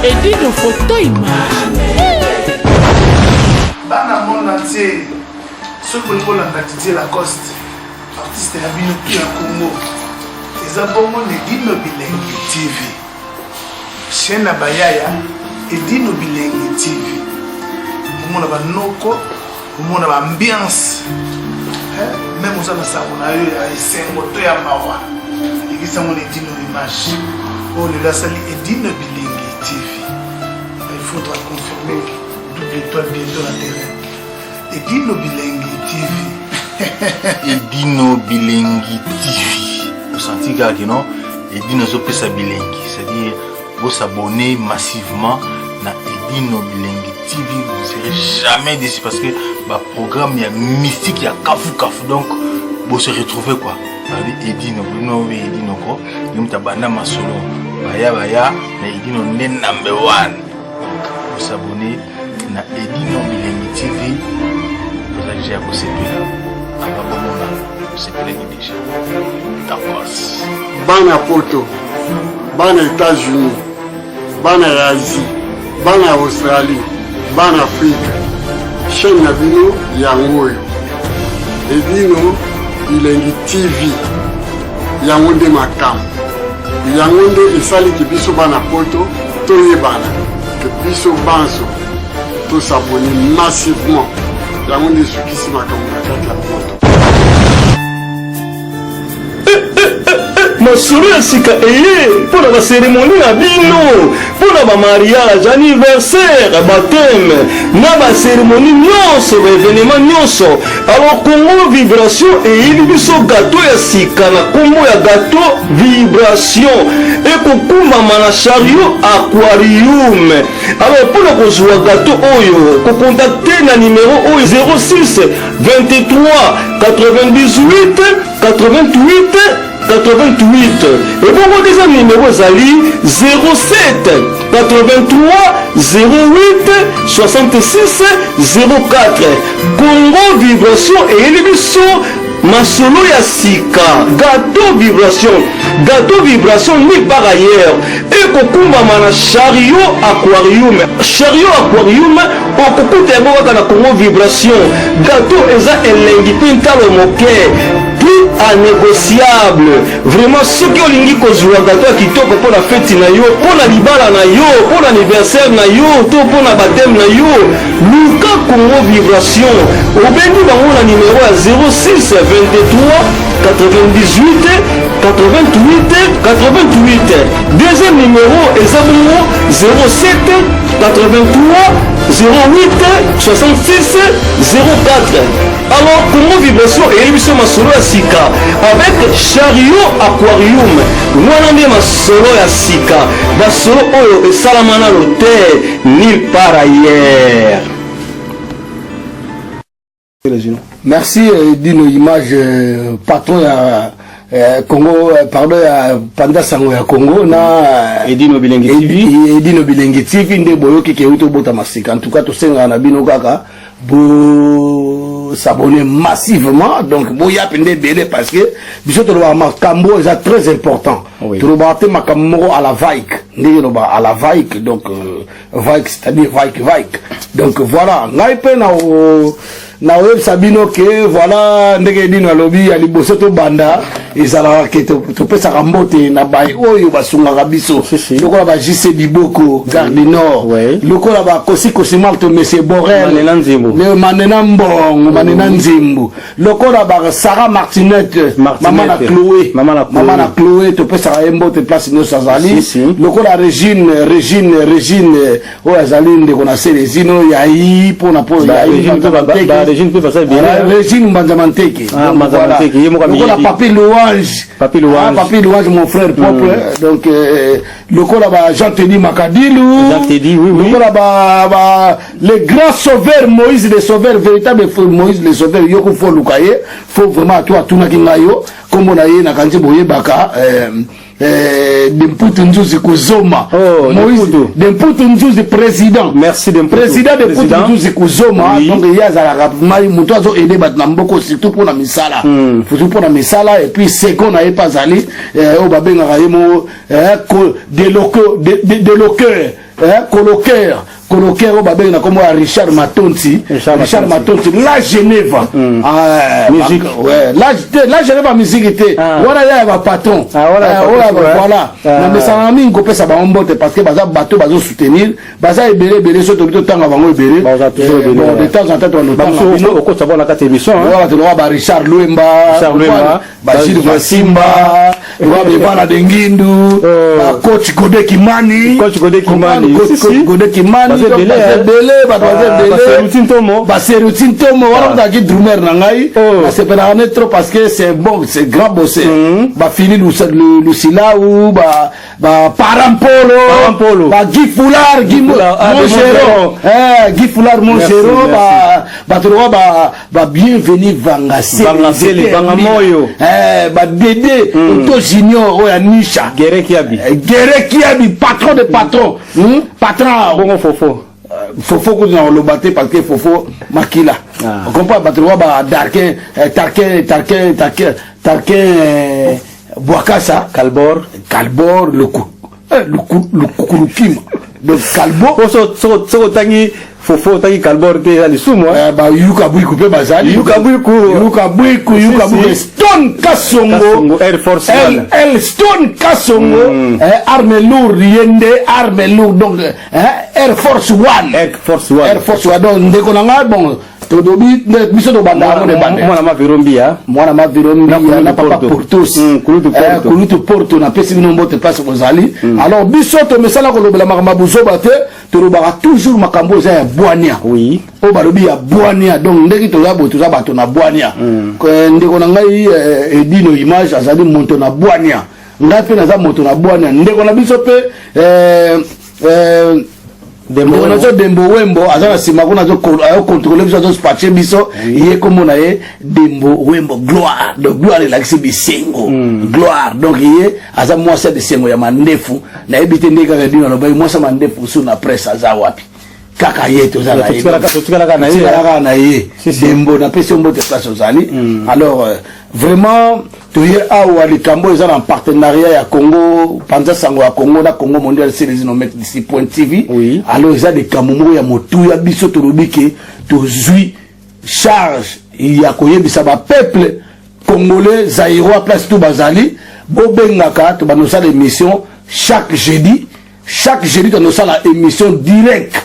Edino photo image. Bana monde entier, ceux qui ont la Lacoste, artiste de la Binopi à Congo, ils ont Edino Bilengi TV. Chaîne à Bayaya, Edino Bilengi TV. Au monde a noko, au monde a ambiance. Même aux amis, on a eu un moto à Mawa. Et qui sont Edino image. Oh, le Lassali Edino Bilengi TV. Il faudra confirmer double-étoile bientôt la terrain. Edino Bilengi TV. Edino Bilengi TV. Vous sentez que non? Edino Zopesa Bilengi. C'est-à-dire, vous s'abonnez massivement à Edino Bilengi TV. Vous ne serez jamais déçus parce que le programme il y a mystique, il y a kafou. Donc, vous se retrouvez quoi? Edino, Edino quoi? Vous avez un solo. Baya, na Edino number 1. Vous s'abonnez à Edino Bilengi TV. Vous avez déjà vous déjà. Bana Poto, Bana États-Unis, Bana Asie, Bana Australie, Bana Afrique. Chaîne Nabino Yangoyo. Edino Bilengi TV. Yangonde Makam. Yangonde esali ki biso bana poto toyebana ke biso banso to s'abonner massivement. Yangonde sukisi makambo na kati ya poto. Masuri ya sika pour la cérémonie na bino, pour la mariage, anniversaire, baptême, na ba cérémonie nyonso, événement nyonso. Alors Congo Vibration et biso gâteau ya sika na kombo ya gâteau Vibration et kokuma mana chariot aquarium. Alors pour la kozwa gâteau oyo, ko contacter na numéro oyo 06 23 98 88 88 et pour votre deuxième numéro Zali 07 83 08 66 04 Congo Vibration et l'émission Masolo ya sika gâteau vibration ni par ailleurs et kokuma mana chariot aquarium okukuta yango kaka na Congo Vibration gâteau eza elengi mpe ntalo moke plus à négociable. Vraiment ceux qui ont lingi kozwa gâteau ya kitoko pour la fête na yo, pour la libala na yo, pour l'anniversaire na yo, to pour la baptême na yo, Luka Congo Vibration obengi bango na numéro ya 06 23 98 88 88. Deuxième numéro ezabongo 07 83 08 66 04. Alors Congo Vibration et l'émission Masolo ya sika avec chariot aquarium. Wana nde masolo ya sika basolo oyo esalama na l'hôtel nulle part ailleurs. Merci Dino Image patron ya Congo pardon ya Panda Sango ya Congo na Edino Bilengi TV. Edino Bilengi TV nde boyoki ke uto bota masika. En tout cas to senga na bino kaka bo s'abonner massivement donc boya pende belé parce que biso to ba makambo est très important. To lo ba te makambo à la vaik ndé lo ba à la vaik donc vaik c'est-à-dire vaik donc voilà ngai pe na web sabino que voilà ndenge dino alobi ya liboso to banda ezala ke to pesa kambote na bai oyo basunga biso lokola ba JC Diboko Garde Nord lokola ba kosi Malto Monsieur Borel le manena mbongo manena nzimbu lokola ba Sarah Martinette maman na Chloé to pesa embote place no sazali lokola Régine o azali ndeko na selezino ya yi pona ya Régine peut passer bien. Régine Manzamanteke. Manzamanteke. Le Papi Louange, mon frère propre. Donc, le col là-bas, Jean-Teddy Makadilou. Jean-Teddy, oui. Le col là-bas, le grand sauveur Moïse, le sauveur, véritable Moïse, le sauveur, Yoko Fo Lukaye. Faut vraiment, toi, tout n'a qu'un comme on a eu, n'a qu'un boye baka. Demputu Nzuzi Kuzoma. Moïse Demputu Nzuzi président. Merci Demputu. Président Demputu Nzuzi Kuzoma. Donc il y a la mari mutozo aider Batnamboko surtout pour la misala. Surtout pour la misala et puis second n'a pas allé au babenga raimo colloqueur au babenga comme Richard Matonti. Richard Matonti la Genève. Musique. Ouais, la Genève musique était. Voilà il y a un patron. Voilà. Mais ça m'a mis une copie ça va en botte parce que baza bateau bazo soutenir, baza ebele sur tout temps avant ebele. Bon de temps en temps on nous au côté la carte émission. Voilà tu vois Richard Luemba, Bashir Vasimba, Bana Dengindu, coach Godé Kimani, Godé Kimani, Baserutin Tomo, voilà qui drummer nangai, c'est pas trop parce que c'est bon, c'est grand bossé. Ba fini Lucila ou Parampolo, Guy Foulard, Guy Foulard Monchero, bienvenue Vangassé, Bangamoyo, Dédé, Otto Junior, Nisha, Gerekiabi, patron de patron, patron, bon Fofo. Fofo que nous le batté parce que Fofo Makila. On comprend pas Tarquin Boakassa, Kalbor, le Kukurukim. Donc Kalbo, so tangi Fofo tangi Kalbor te ali sumo. Yuka Buiku pe bazali. Yuka Buiku Stone Kasongo, Air Force One. Stone Kasongo, arme lourde yende, arme lourde donc Air Force One. Donc ndeko nanga bon. Todobi biso do banda mo de banda. Mwana ma Virombia na papa pour tous. Kulutu Porto na pesi bino mbote place kozali. Alors biso to mesala ko lobela makambuzo bate to lobaka toujours makambo za ya Bwania. Oui. O balobi ya Bwania donc ndeki to za boto za bato na Bwania. Ndeko na ngai Edino image azali monto na Bwania. Ngapi na za monto na Bwania. Ndeko na biso pe Dembo Wembo azana sima kuna zo contrôler biso zo spatcher biso yé comme na yé Dembo Wembo gloire donc gloire la kisi bisengo gloire donc yé aza moi c'est de sengo ya mandefu na ebité ndeka ka dino ba moi ça mandefu sous na presse aza wapi kaka yeto za la na yé Dembo na pesi mbote place ozali alors vraiment tu y a ou alikambo ils ont un partenariat ya Congo panza sango ya Congo na Congo mondial series no mettre ici point TV alors ils ont des kamumo ya motu ya biso to lobike to zui charge ya koyebisa ba peuple congolais zaïrois place tout bazali bobengaka to banosa l'émission chaque jeudi to nosa la émission direct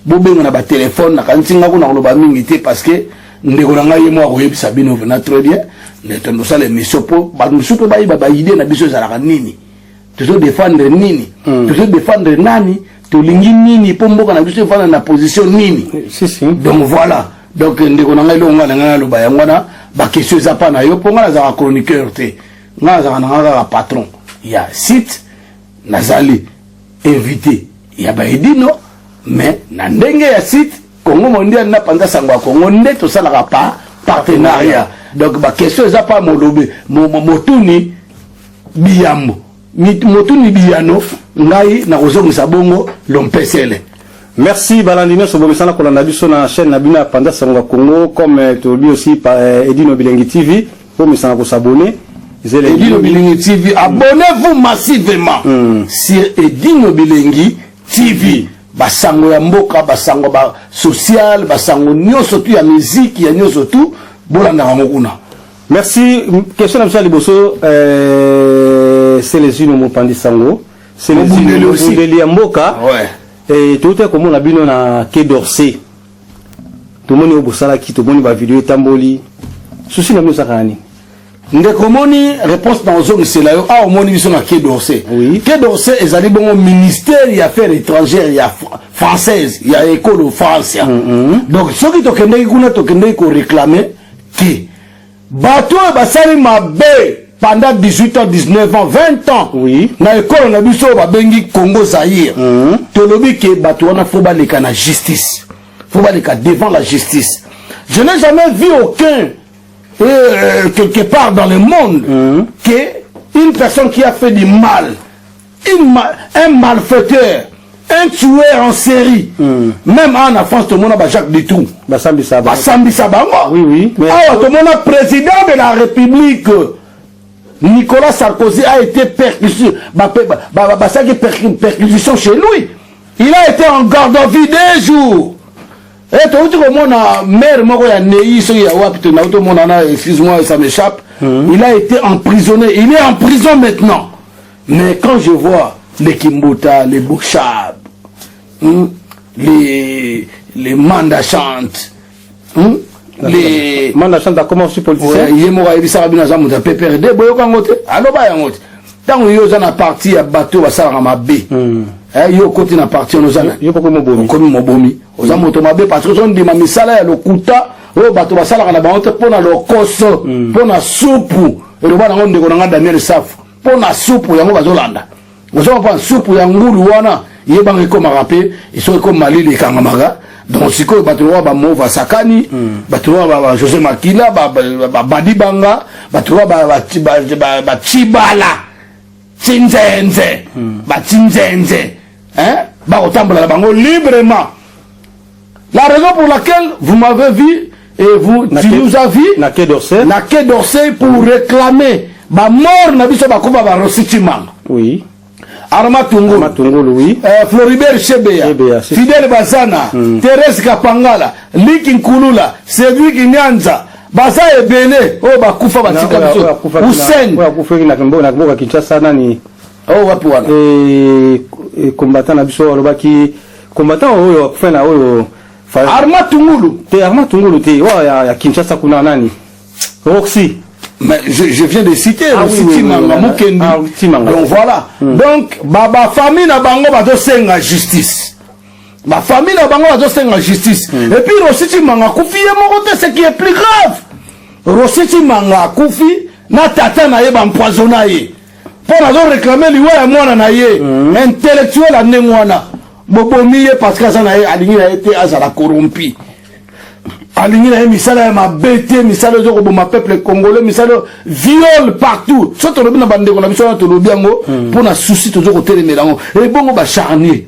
bobenga na ba téléphone na kantinga ko na loba mingi te parce que ndeko na ngai mo koyebisa bino na très bien nous ça les missions pour nous soupe ba idée na biso za nini toujours défendre nini toujours défendre nani to lingi nini pour mboka na biso défendre na position nini donc voilà donc ndeko na ngai lo ngana ngana lo ba yangwana ba question za pa na yo pour ngana za chroniqueur te ngana za ngana patron ya site nazali invité ya ba Edino mais na ndenge ya site Congo mondial na panda sangwa Congo nde to sala pa partenariat. Donc ma question est pas motuni biyambo motuni biyano ngai na kozongisa bongo lompesele. Merci Balandino Sobomesana kolanda biso na chaîne na bina panda sangwa Congo comme tu dis aussi par Edino Bilengi TV pour me sana ko s'abonner. Edino Bilengi TV abonnez-vous massivement sur Edino Bilengi TV. Basango ya mboka basango ba social basango nyoso tu ya musique ya nyoso tu bolanda ngokuna. Merci. Question na msali boso c'est les unes mo pandi sango c'est les unes de liamboka et tout est comme on a bino na Quai d'Orsay tout moni obosala ki tout moni ba vidéo tamboli souci na musakani ndeko moni réponse dans zone c'est là a moni biso na Quai d'Orsay. Quai d'Orsay ezali bongo ministère ya affaires étrangères ya française ya école France donc ce qui tokende kuna tokende ko réclamer que bato basali mabe pendant 18 ans 19 ans 20 ans na école na biso ba bengi Congo Zaïre tolobi que bato wana faut baleka na justice faut baleka devant la justice. Je n'ai jamais vu aucun quelque part dans le monde que une personne qui a fait du mal, un malfaiteur, un tueur en série, même en France, tout le monde a Jacques Dutroux. Basambi Saba. Oui. Alors, tout le monde a président de la République. Nicolas Sarkozy a été perquisition chez lui. Il a été en garde à vue 2 jours. Et tout le monde a mère, excuse-moi, ça m'échappe. Il a été emprisonné. Il est en prison maintenant. Mais quand je vois les Kimbuta, les Boukchab, les mandachantes, les mandachantes a commencé politicien. Il y a un PPRD, tant que vous avez parti à bateau à Saramabé. Yo côté na parti on ozana yo ko mobomi ko mobomi ozama otomabe parce que on dit ma misala ya lokuta o bato basala kana ba honte pona lokoso pona supu et le bana onde ko nga Daniel Saf pona supu yango bazolanda ozoma pa supu ya ngulu wana yebanga ko marape iso ko malili kanga maga donc siko bato ba mova sakani bato ba José Makila ba badibanga bato ba chibala Tinzenze hein? Librement. La raison pour laquelle vous m'avez vu et tu nous as vu na Quai d'Orsay pour réclamer ba mort na biso ba kuba ba Rositimang. Oui. Arma Tungulu, oui. Floribert Chebeya, Fidel Bazana, Thérèse Kapangala, Liki Nkulula, Cédric Nyanza, Baza Ebele, oh bakufa batika biso. Hussein. Na Kinshasa nani? Oh wapi wana? Combattant na biso alobaki combattant oyo akufena oyo Arma Tungulu. Arma Tungulu te ya Kinshasa kuna nani? Roxy. Mais je viens de citer Rositimanga Mukendi. Donc voilà. Donc ba famille na bango bazo senga justice. Ma famille na bango bazo senga justice. Et puis Rositimanga kufi moko te, ce qui est plus grave. Rositimanga kufi na tata na ye ba empoisonna ye. Pour nazo réclamer liwa ya mwana na ye. Intellectuel ane mwana. Bobomi ye parce que ça na ye alingi na été azala corrompu. Aligné na misala ya mabete misala zo ko ma peuple congolais misala viol partout soto lobi na bande ko na biso na to lobi yango pour na souci to zo ko telemela ngo et bongo ba charnier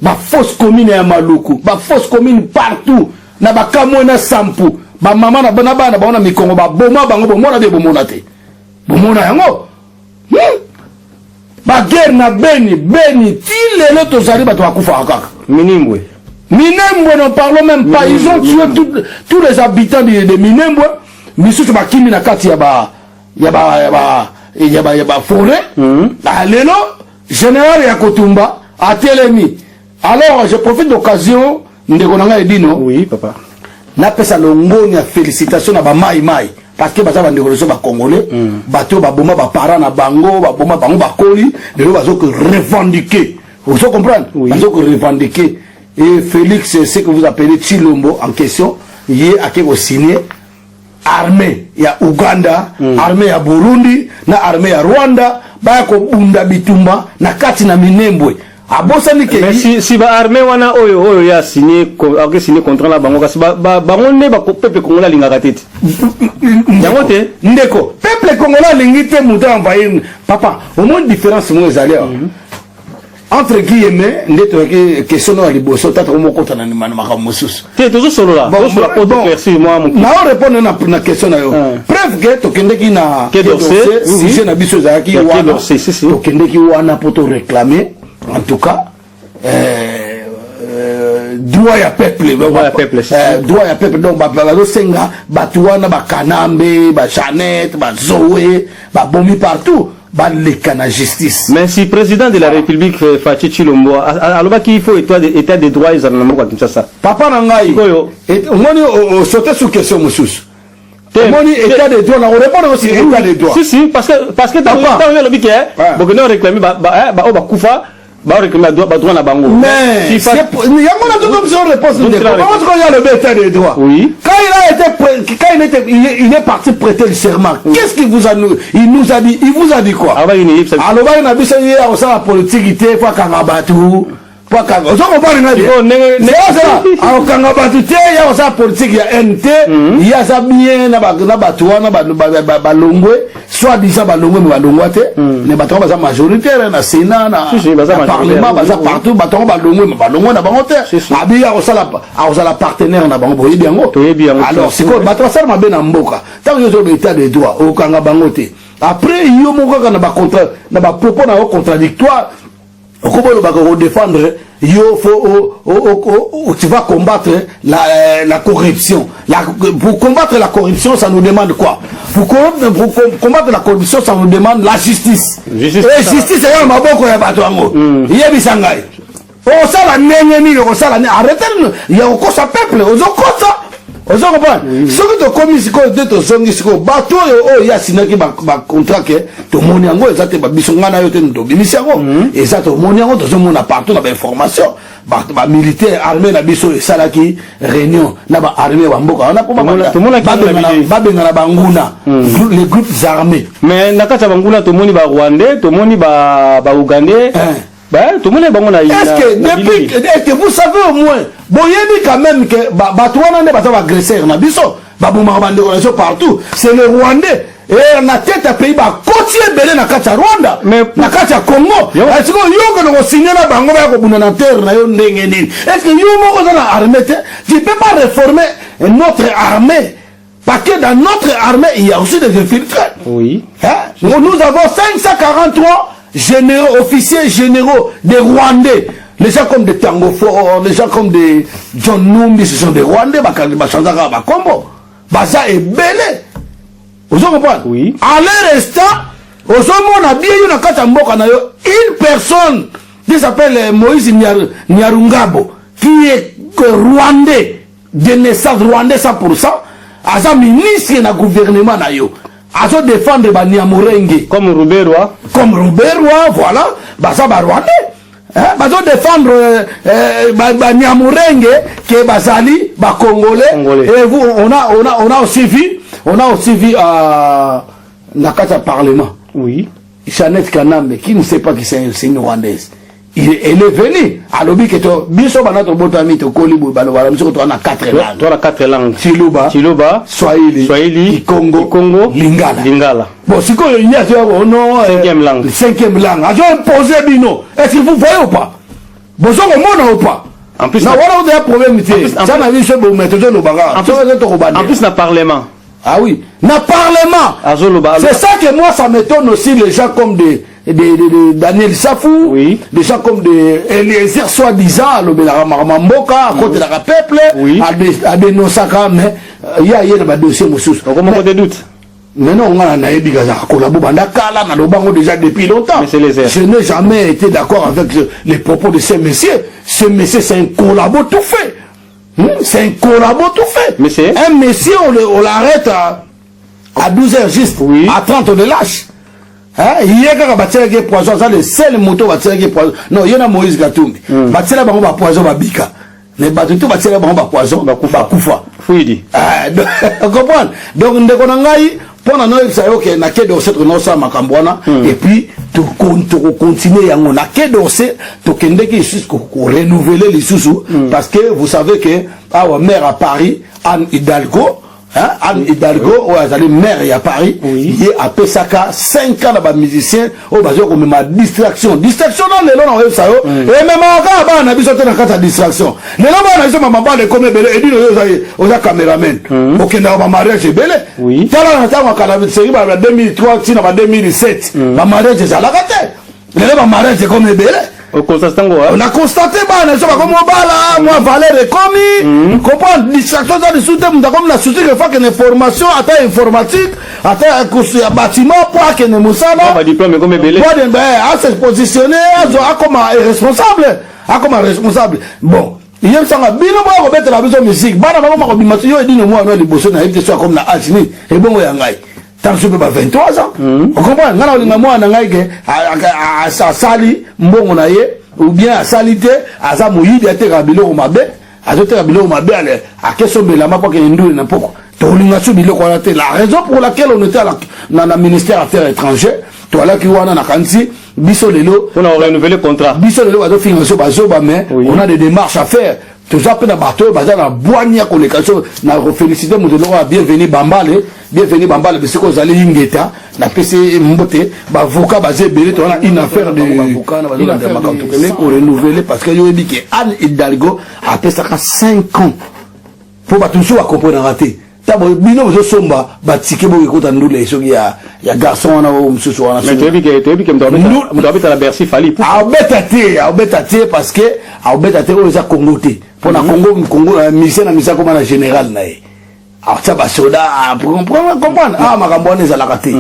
ba fausse commune ya Maluku ba fausse commune partout na ba kamo na sampu ba mama na bana bana ba na mikongo ba boma bango bomona de bomona te bomona yango ba guerre na beni ti lelo to zali ba to akufa kaka Minembwe. Minembwe, n'en parlons même pas. Ils ont tué tous les habitants de Minembwe. Misu tu bakimi na kati yaba forêt. Alelo, général Yakotumba, à Telemi. Alors, je profite d'occasion, Ndekonanga Edino. Oui, papa. Na pesa longoni ya félicitations na ba mai. Parce que baza bande ba congolais, bato ba boma ba parents na bango, ba boma bango ba koli, de lo bazo que revendiquer. Vous comprenez? Bazo que revendiquer. Et Félix, c'est ce que vous appelez Chilombo en question, il a signé armée, il y a Ouganda, armée à Burundi, na armée à Rwanda, bako bunda bitumba, na kati na Minembwe. Mais si ba armée wana oyo ya signé contrat la bango kasi ba ngone ba peuple congolais lingaka tete. Yango te ndeko, peuple congolais lingite muta envoyer papa, au moins différence mo ezali. Entre guillemets, n'est question de liboso, t'as trop mon compte na makamusus. T'es toujours solo là. Bon, moi mon. Na répondre na question na yo. Preuve que to kende ki na Quai d'Orsay, si je na biso za ki wana. To kende ki wana pour te réclamer en tout cas droit ya peuple, droit ya peuple donc ba senga batuana ba kanambe, ba Chanette, ba Zoé, ba bomi partout. La justice. Mais si président de la République Fachi Chilombo, alors qu'il faut état des droits, ils en ont ça. Papa Nangaï, on sautait sous question, monsieur. État des droits, on répond aussi état des droits. Si, parce que dans le biquet, on a réclamé, Koufa. Bah droit na bango. Mais il y a mon option réponse de comment il y a le état des droits. Oui. Il est parti prêter le serment. Qu'est-ce qu'il vous a il nous a dit, il vous a dit quoi? Alors il a dit ça hier au sein la politique il était fois Kangabatu. Pour kanga. Ozo comprendre nga bien. Alors kanga batute ya sa politique ya NT, ya sa bien na batuana balongwe, soit disant balongwe mais balongwa te, ne batona ba majoritaire na Sénat na parlement ba partout batona balongwe mais balongwa na bango te. Abi ya osala partenaire na bango boyebi yango. Alors c'est quoi batona ça mabe na mboka. Tant que yo état de droit o kanga bango te. Après yo moko na ba contrat na ba propos na contradictoire. Comment on va défendre, tu vas combattre la corruption. Pour combattre la corruption, ça nous demande quoi? Pour combattre la corruption, ça nous demande la justice. Et justice, c'est un maboko ya batuango. Yebi sangai. On ça la nénéni, on ça la arrêtez, il y a encore sa peuple, on ça. Ozo comprendre ce que to komi siko de to songi siko bato o ya sinaki ba contrat ke to moni yango ezate ba bisonga na yo te ndo bimisi yango ezate to moni yango to zo mona partout na ba information ba militaire armée na biso e salaki réunion na ba armée ba mboka na poma ba benga na banguna les groupes armés mais nakata banguna to moni ba rwandais to moni ba ougandais. Tout le monde est-ce que vous savez au moins, boyebi quand même que Batouana n'est pas un agresseur, na biso, partout, c'est le Rwandais. Et on a tête à pays, côtier belé na kacha Rwanda, na kacha Congo. Est-ce que yo que signé la bango ba ko na terre na yo ndenge nini? Est-ce que yo moko na armée, tu peux pas réformer notre armée? Parce que dans notre armée, il y a aussi des infiltrés. Oui. Nous avons 543 généraux, officiers généraux des Rwandais, les gens comme des Tango Fort, les gens comme des John Numbi, ce sont des Rwandais, Bachanzara, Bakombo, Baza et Belé. Vous comprenez? Oui. À l'instant, au moment on a bien eu une personne qui s'appelle Moïse Nyarungabo, qui est Rwandais, de naissance Rwandais 100%, à sa ministre et na gouvernement na yo. Azo défendre ba Nyamurenge comme Ruberwa, voilà, ça va Rwandais, hein, bazo défendre ba Nyamurenge que bazali ba Congolais. Et vous on a aussi vu Nakata Parlement, oui, Jeannette Kanambe qui ne sait pas qui c'est une Rwandaise. Elle est venue à l'objet que biso banato botami to kolibu balobala msoko to na 4 langues. To na 4 langues. Chiluba, Swahili, Congo, Lingala. Bon, si il y a non 5e langue. 5e langue. A imposé bino. Est-ce que vous voyez ou pas? Bon, ça on ou pas? En plus, na voilà on a problème ça na vu ce bon méthode no baga. En plus na parlement. Ah oui, na parlement. C'est ça que moi ça m'étonne aussi les gens comme des Daniel Safou, oui. Des gens comme des Eliezer soi-disant, le Belamamboka, à côté de la peuple, oui. À des Nosaka, mais il y a un dossier Moussous. Comment on te doute? Mais non, on a déjà depuis longtemps. Je n'ai jamais été d'accord avec les propos de ces messieurs. Ce monsieur, c'est un collabo tout fait. C'est un collabo tout fait. Monsieur? Un monsieur, on l'arrête à 12h juste, oui. À 30 on le lâche. Il y a un bâtiment qui est poison, c'est le seul moto bâtiment qui est poison. Non, il y a un Moïse Gatumbi. Bâtiment qui est poison, Babika. Mais bâtiment qui est poison, Bakoufa. Fouidi. Vous comprenez? Donc, nous avons pendant nous, il y a que dossier de nos Makambouana, et puis, tu continues à nous, tu renouveler les sous, parce que vous savez que, our mère à Paris, Anne Hidalgo, Anne Hidalgo, elle est maire à Paris, il est à Pesaka, 5 ans de musicien, au bas comme ma distraction. Distraction dans les lois, on ça, et même encore, on a besoin de distraction. Les lois, on a besoin de comme belé, et dit aux caméramen. Ok, dans ma mariage est belé. Oui. T'as là, on a série, 2003, 2007, ma mariage est à la gâte. Les lois, ma mariage est comme belé. On a constaté, comme moi, Valère est commis, comprendre, distraction dans le soutien, comme la soutien que fait une information, à ta informatique, à ta bâtiment, pour que ne moussala, à se positionner, à comme responsable. Bon. Il y a un bino ba ko betela biso musique bana ba ko bimatu yo edino mo no liboso na yete so comme na Algérie et bon ya ngai tant que 23 ans on comprend ngana olinga mo na ngai ke a sali mbongo na ye ou bien a salite aza moyidi ate ka biloko mabe azote ka biloko mabe ale a keso bela ma ko ke ndule na poko to olinga so biloko na te la raison pour laquelle on était dans le ministère des Affaires étrangères to ala ki wana na kansi biso lelo on a renouvelé le contrat biso lelo bazo financer bazoba mais on a des démarches à faire tout ça pena bato baza na boania collectation na féliciter modelo bienvenue Bambale biso ko zali ingeta na PC mbote ba avocat bazé belé to na une affaire de avocat na bazo pour renouveler parce que yo dit que Anne Hidalgo a payé 5 ans pour batouso à comprendre raté tabo bino zo somba batike bo ekota ndule so ya garçon na o msusu wana mais tu dis que m'doit la Bercy fali a obeta parce que a obeta te o za Congo te pour na Congo mission na misa comme na général na e a ça ba soda pour comprendre makambo ne za la raté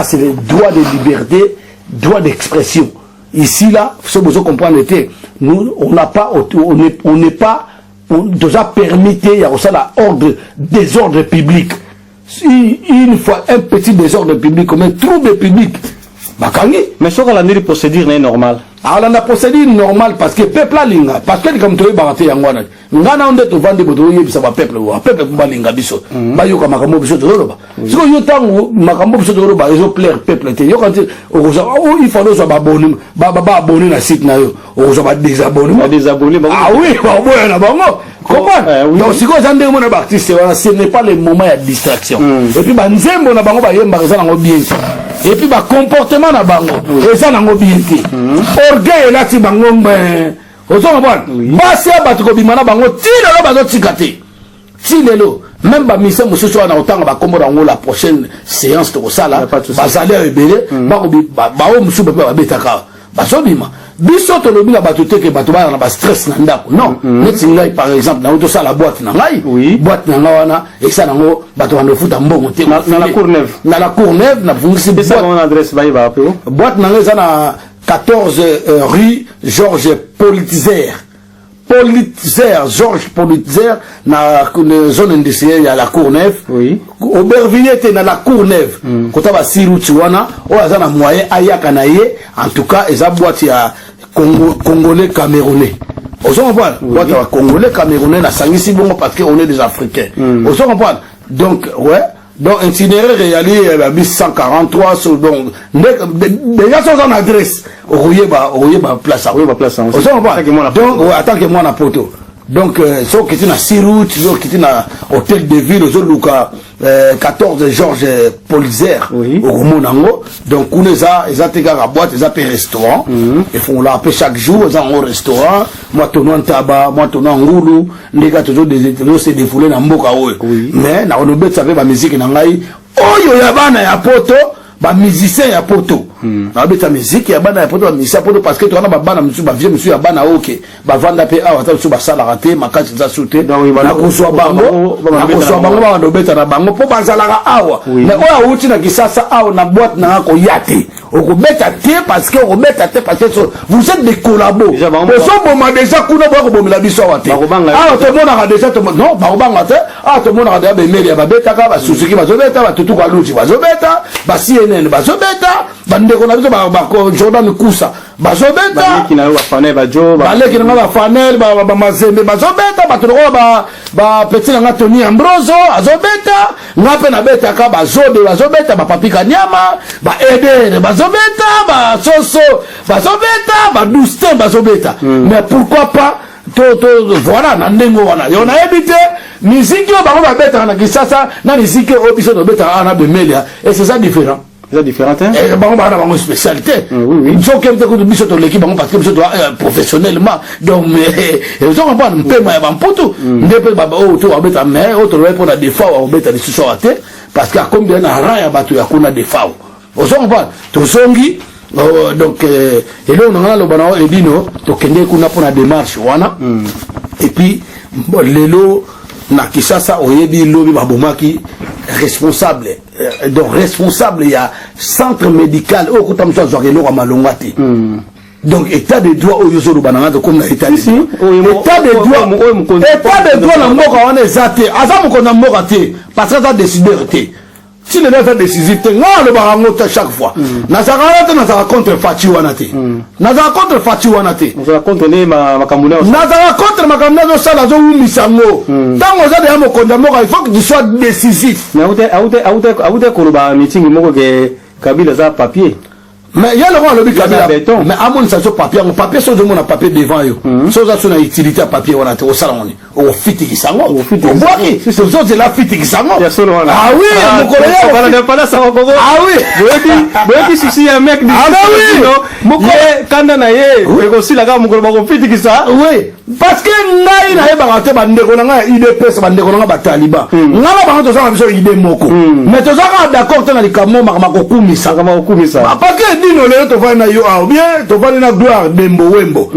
c'est le droit de liberté droit d'expression ici là faut besoin comprendre nous on n'a pas on n'est pas déjà permis il y a aussi l'ordre désordre public. Une fois un petit désordre public comme un trouble public, mais ce qu'on a dit procédure est normal. Alors la procédure normale parce que peuple a linga parce que comme tu es baraté yangwana ngana onde to vendre boto yebisa ba peuple ba linga biso ba yoka makambo biso to loba siko yo tango makambo biso to loba ezo plaire peuple te yo quand il faut nous ba abonner na site na yo ozo ba désabonner oui ba boya na bango comprendre donc siko zande mo na ba artiste ce n'est pas le moment de distraction et puis ba nzembo na bango ba yemba za nango bien et puis ba comportement na bango eza nango bien te orgueil là ti bango ben ozo bon basi abatu ko bimana bango ti lelo bazo tikate ti lelo même ba mission mususu na otanga ba kombo rango la prochaine séance to sala bazali ebele ba o mususu ba betaka bazo bima biso to lobi na batu teke batu ba na ba stress na ndako non neti ngai par exemple na to sala boîte na ngai boîte na nga wana et ça nango batu ba futa mbongo te na la Courneuve na vungisi c'est ça mon adresse ba iba pe boîte na nga na 14 rue Georges Politzer Georges Politzer na zone industrielle à la Courneuve Aubervilliers était dans la Courneuve quand on va siruti wana o azana moyen ayaka na ye en tout cas eza boîte ya Congolais Camerounais on comprend boîte ya Congolais Camerounais na sangisi bongo parce que on est des Africains on comprend donc ouais donc itinéraire réalisé à 143 sur donc déjà son adresse oyeba place donc attends que moi na poto donc so qui na Sirout so qui na hôtel de ville zo luka 14 Georges Politzer au Monango donc on les a tega la boîte les a pe restaurant ils font là chaque jour ils ont un restaurant moi tono taba moi tono ngulu les gars toujours des se défouler na mboka oyo mais na on bet ça ba musique na ngai oyo ya bana ya poto ba musicien ya poto na beta musique ya bana ya poto ba musicien poto parce que tu as ba bana musu ba vieux musu ya bana OK ba vanda pe awa ta musu ba sala raté makati za sauter na kuswa bango ba ndo beta na bango po ba zalaka awa mais oya uti na kisasa awa na boîte na ko yate okobeta te parce que vous êtes des collabos osomoma déjà kuna bwa ko la biso wate awa to mona déjà to non ba obanga te awa to mona ba meli ya babeta ka ba susuki bazobeta ba tutu ka luti bazobeta ba CNN bazobeta bandeko na biso ba ko Jordan Kusa bazobeta baleki na ba fanel ba jo baleki na ba fanel ba mazembe bazobeta ba toko ba petit na Tony Ambroso azobeta ngape na beta ka bazode bazobeta ba papika nyama ba Eder bazobeta ba soso bazobeta ba Dustin bazobeta mais pourquoi pas voilà na ndengo wana yona ebite musique yo bango ba beta na kisasa na musique o biso do beta ana be melia et c'est ça différent. C'est différent hein et bango ba na spécialité il faut que tu biso to l'équipe bango parce que biso doit professionnellement donc mais ils ont pas mpema ya bamputu ndepe baba o to abeta mais autre pour la défaut o beta de société parce que combien na raya batu ya kuna défaut ils ont pas to songi donc et là on a le bana edino to kende kuna pour la démarche wana et puis lelo na kisasa oyebi lobi babomaki responsable donc responsable il y a centre médical au kotamso zokelo kwa malongati donc état de droit au yozolo bananga comme na état état de droit na mboka wana ezate aza moko na mboka te parce que ça décideur te si le fait décisif te nga le barango chaque fois na sakarate na saka contre Fati wana te na saka contre Fati wana te na saka contre ne makamuna na saka contre makamuna zo sala zo umisango tango za de mokonda moko il faut que tu sois décisif na aute koloba meeting moko ke Kabila za papier mais il y a le roi le Kabila mais à mon sens papier sur de mon papier devant yo so ça son utilité à papier on a au salon au fiti qui sango au bois qui c'est autres c'est la fiti qui sango ah oui mon collègue on n'a pas là ça va gogo ah oui oui souci un mec ah oui mon collègue kanda na ye aussi la gars mon collègue au fiti qui ça oui parce que ngai na yeba ngate bande ko nga IDPS bande ko nga bataliba ngala ba to ça biso idée moko mais to ça d'accord tena likamo makako kumisa parce que dino le to va na yo ou bien to va na gloire Dembo Wembo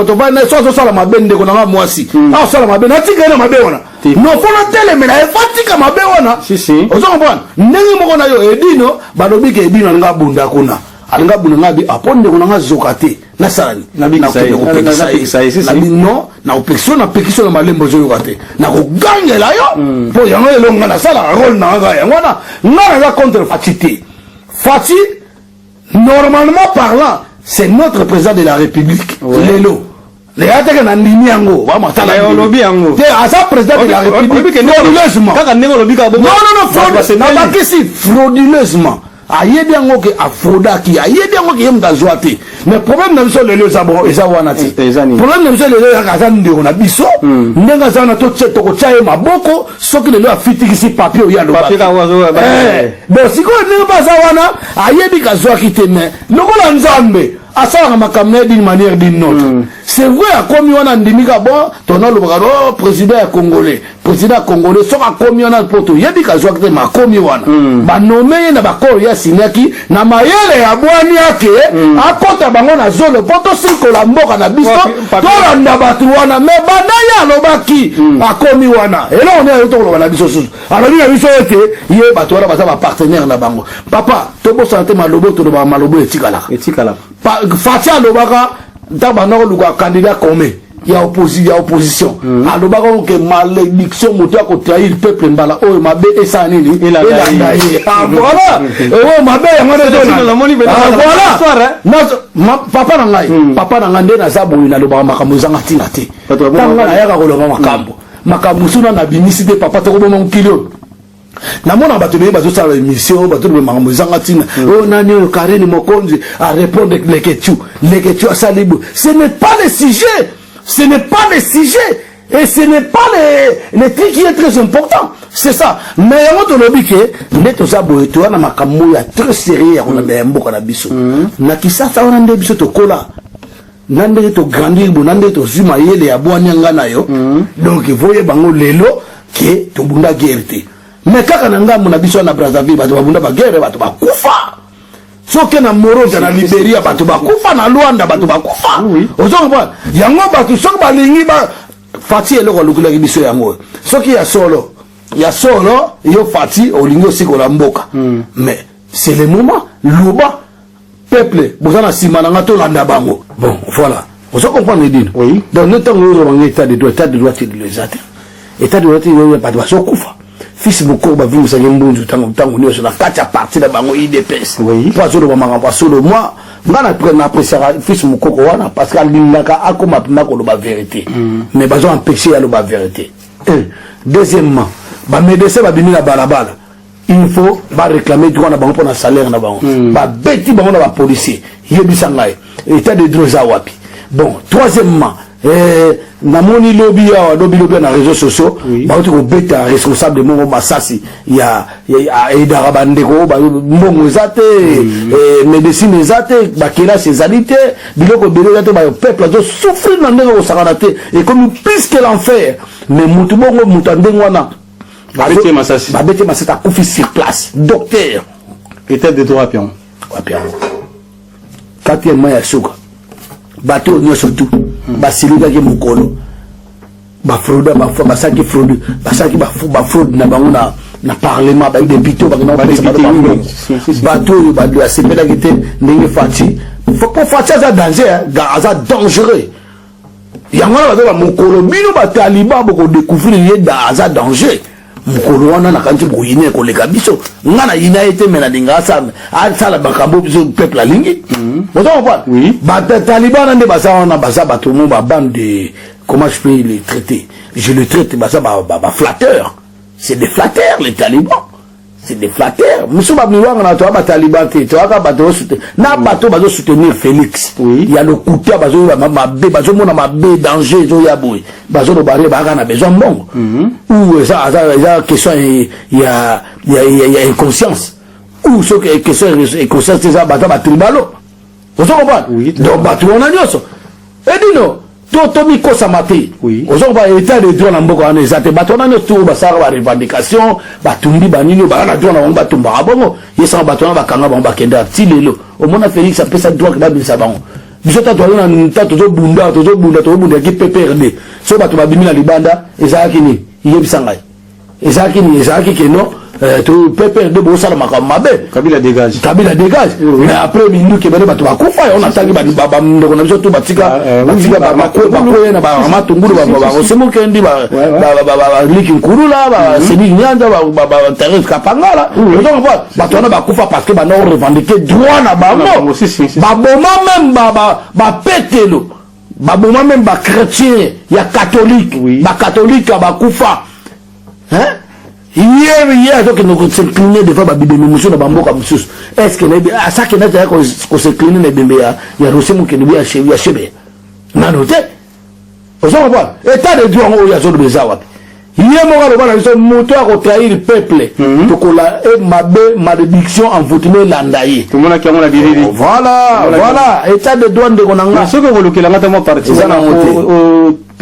to va na so sala mabende ko nga mwasi ah sala mabende atika na mabe wana no fona tele mena e fatika mabe wana si ozo comprendre ndenge moko na yo edino balobi ke edino nga bunda kuna alinga bunda ngabi aponde ko nga zokate na salani na bi na non na opexo na pekiso na malembo zo yokate na ko gangela yo po yango elonga na sala rôle na nga yango na nga contre Fati normalement parlant c'est notre président de la République lelo les attaques na ndimi yango ba matala yo lobi yango te asa président de la République frauduleusement kaka ndenge lobi ka non frauduleusement ayebi yango ke afrodaki ayebi yango ke yemda zwate mais problème na biso lelo zabo eza wana ti problème na biso lelo yaka ndeko na biso ndenga zana to tse to ko tsaye maboko soki lelo afitikisi papier ya lo papier ka wazo bon siko ndenge baza wana ayebi ka zwaki te mais lokola nzambe asala makamne d'une manière d'une autre c'est vrai à komi wana ndimika bon tona lo bakaro président congolais soka komi wana poto yebi ka zwaki te makomi wana ba nommé na ba ko ya sinaki na mayele ya bwani yake akota bango na zolo poto sikola mboka na biso to na batu wana me bandaya lobaki akomi wana elo on est to ko na biso susu alors ni biso ete ye batu wana baza ba partenaire na bango papa to bo santé malobo to ba malobo etikala Fatia Lobaka d'abord le candidat comme il y a opposition Lobaka que malédiction moto ko trahir le peuple mbala oh mabe esa nini voilà oh mabe voilà papa na ngai nde na zabu na Lobaka makambo zanga tinga te tanga na yaka ko loba makambo suna na bimisité papa to ko bomo kilo na mona bato be bazo sala émission bato be makambo zanga tina oh nani o Karine Mokonzi à répondre les questions à Salibu ce n'est pas le sujet et ce n'est pas les trucs qui est très important c'est ça mais yango to lobi ke ndeto za boye to na makambo ya très sérieux ya kona be mboka na biso na kisasa wana nde biso to kola nande to grandir bo nande to zuma yele ya bwanyanga na yo donc voye bango lelo ke to bunda guerre mais kaka na ngambo na biso na Brazzaville bato babunda ba guerre bato bakufa soki na Moroja na Liberia bato bakufa na Luanda bato bakufa ozomba yango bato soki balingi ba Fati eloko lukula biso yango soki ya solo yo Fati olingo sikola mboka mais c'est le moment loba peuple bozana sima na ngato landa bango bon voilà vous comprenez dino donc nous temps état de droit les athées état de droit il pas de basokufa fils beaucoup ba vu ça ngembunzu tango ni so na kacha partie da bango IDPS pas solo ba manga pas solo moi ngana prendre apprécier fils mukoko wana parce que lingaka akoma pina ko lo ba vérité mais bazo empêcher ya lo ba vérité deuxièmement ba médecin ba bimi na balabala il faut ba réclamer droit na bango pour na salaire na bango ba beti bango na ba policier yebisa ngai état de droit za wapi bon troisièmement namoni lobby na réseaux sociaux ba ko beta responsable de mongo masasi ya edara bandeko ba mbongo zate médecine zate ba kila sezalité biloko belo zate ba peuple do souffrir na ndenge ko sakanate et comme plus que l'enfer mais mutu bongo mutande ngwana ba bete masasi ta kufi sur place docteur état de droit pion quatrièmement ya suka bateau nyoso tout basilika ke mukolo ba fraude basaki fraude na bango na parlement ba député ba na bateau ba doit se pela kete ndenge Fati faut pas Fati ça danger ça dangereux yango ba mukolo bino ba taliban boko découvrir ça danger mukolo wana na kanti boyine ko leka biso ngana ina ete mena dinga sa sala bakambo biso peuple alingi vous comprenez ba taliban nde basa bato mo ba bande de comment je peux les traiter je le traite basa ba flatteur c'est des flatteurs les talibans c'est des flatteurs. Monsieur Babiwanga na toa ba Taliban te, toa ka ba to soutenir. Na bato ba soutenir Félix. Oui. Il y a le coup ba zo bazo mona mabe danger zo ya boy. Bazo no baré ba na besoin bon. Ou ça question il y a inconscience. Ou ce que question inconscience c'est ça bata ba tribalo. Vous comprenez? Oui. Donc bato on a nyoso. Et dino Tomi Kosamate, oui. Aux autres, état de droit dans beaucoup d'années, ça te bat on a notre tour, ça va revendication, batumbi banini, bana droit dans batumba abongo, ils sont battus dans kanga bamba kenda, tilelo. Au moins Félix a fait ça droit que babi sabon. Bisous ta toi on a toujours bunda qui peut perdre. So batu babimi na libanda, ezaki ni, yebisangai. Ezaki que non. Tu peux perdre de ça mabe. Kabila dégage. Mais après mindu ke bane batu bakufa on atangi baba ndoko na biso tu batika bakoye na ba matungulu ba osemo kendi ba liki nkurula ba seni nyanda ba terre kapangala. Donc batu na bakufa parce que ba non revendiquer droit na bango. Ba boma même ba petelo. Ba boma même ba chrétien ya catholique. Ba catholique ba kufa. Hein? Hier, donc nous s'incliner devant la Bible, nous sommes dans le Bamboka. Est-ce que à ça qu'il y a qu'on s'incline dans le Bible, il y a aussi mon qui nous a chez n'a noté. Vous savez pas? État de Dieu en haut, il y a zone de Zawa. Hier, mon moteur a trahi le peuple. Donc, on a malédiction en voûtement landaï. Tout le monde a la vérité. Voilà. État de douane de Gonanga. Ce que vous voulez, la matin, partisan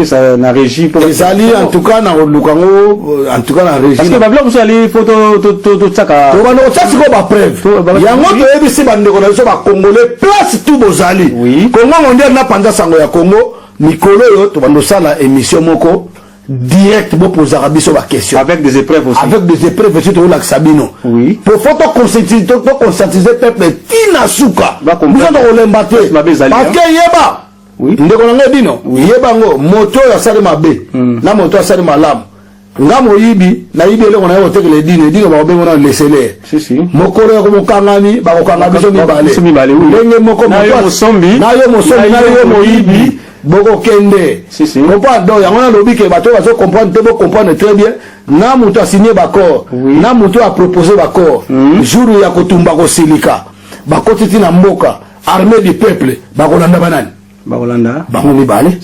ça na régie pour les alliés en tout cas dans Lukango en tout cas dans régie parce que babla vous allez photo tout ça ka to bano ça c'est quoi preuve ya moto ebisi bande ko na so ba congolais place tout bozali Congo mondial na panda sango ya Congo mikolo yo to bando sala émission moko direct bo poser biso ba question avec des épreuves aussi tout la Sabino pour photo conscientiser peuple tinasuka nous on l'embate parce que yeba ndeko na ngodino yebango moto ya sale mabe na moto ya sale malamu ngamo yibi na yibi ele kona yote kele dine ba bengo na lesele si mokoro ya komukangani ba kokanga biso mibale ndenge moko na yo mosombi na yo moyibi boko kende comprendre yango na lobi ke bato bazo comprendre te bo comprendre très bien na moto a signé baccord na moto a proposé baccord jour ya kotumba ko silika bakotiti na mboka armée du peuple bakolanda banani Baolanda bango mibale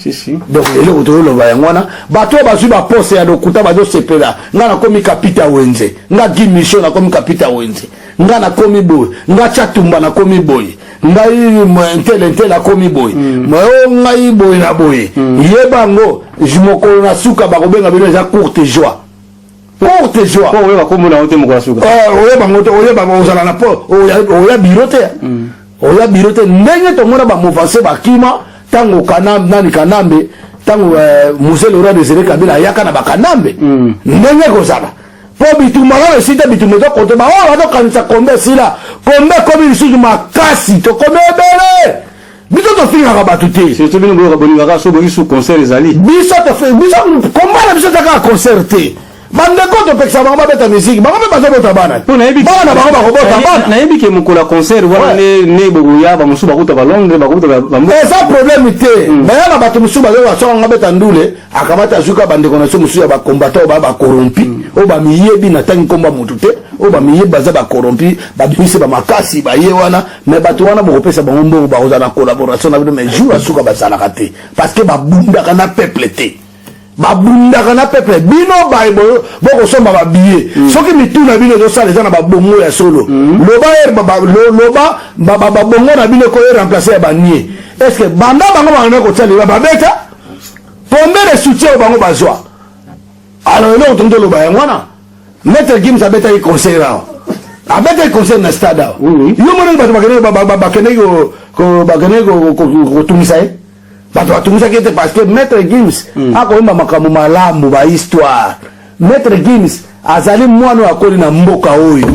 donc ele otolo ba yangwana bato bazui ba poste ya dokuta bazo sepela ngana komi kapita wenze nga gi mission na komi kapita wenze ngana komi boy nga chatumba na komi boy ngai intel na komi boy mo ngai boy na boy yebango jimoko na suka bakobenga bino za courte joie po we bakomona ote moko suka oye bango ozala na po oya birote ndenge tomona ba mouvance bakima tango kanam nani kanambe tango Moussé le roi de Zéré Kabila yaka na bakanambe ndenge kozala po bitumaka sita bitumezo kote ba do kanisa kombe sila kombe komi lisusu makasi to kombe bele biso to finga ba tuté surtout bino bo boni ngaka so bo su concert ezali biso to fe biso komba biso taka concerté bande ko to peksa ba beta musique ba ba bazo bota bana to na yebi bana ba ko bota bana na yebi ke mukola concert wala ne bo ya ba musu ba kuta ba Londres ba kuta ba ça problème té mais na ba to musu ba zo so nga beta ndule akamata zuka bande ko na so musu ya ba combattant ba corrompi o ba miyebi na tangi komba mututé o ba miyebi baza ba corrompi ba bisi ba makasi ba ye wana mais ba to wana bo pesa ba ngombo ba oza na collaboration na mais jour asuka ba sala katé parce que ba bunda kana peuple té babunda kana peuple bino bible boko somba ba billet soki mituna bino zo sala na ba bongo ya solo loba ba bongo na bino ko remplacer ba nie est-ce que banda bango bana ko tsali ba beta pombe de soutien bango bazwa alors là on tente lo ba yangwana maître Gims abeta i conseil là abeta i conseil na stade yo mona ba kene ko tumisa bato batumisa kete parce que maître Gims akoyemba makambo malamu ba histoire maître Gims azali mwana akoli na mboka oyo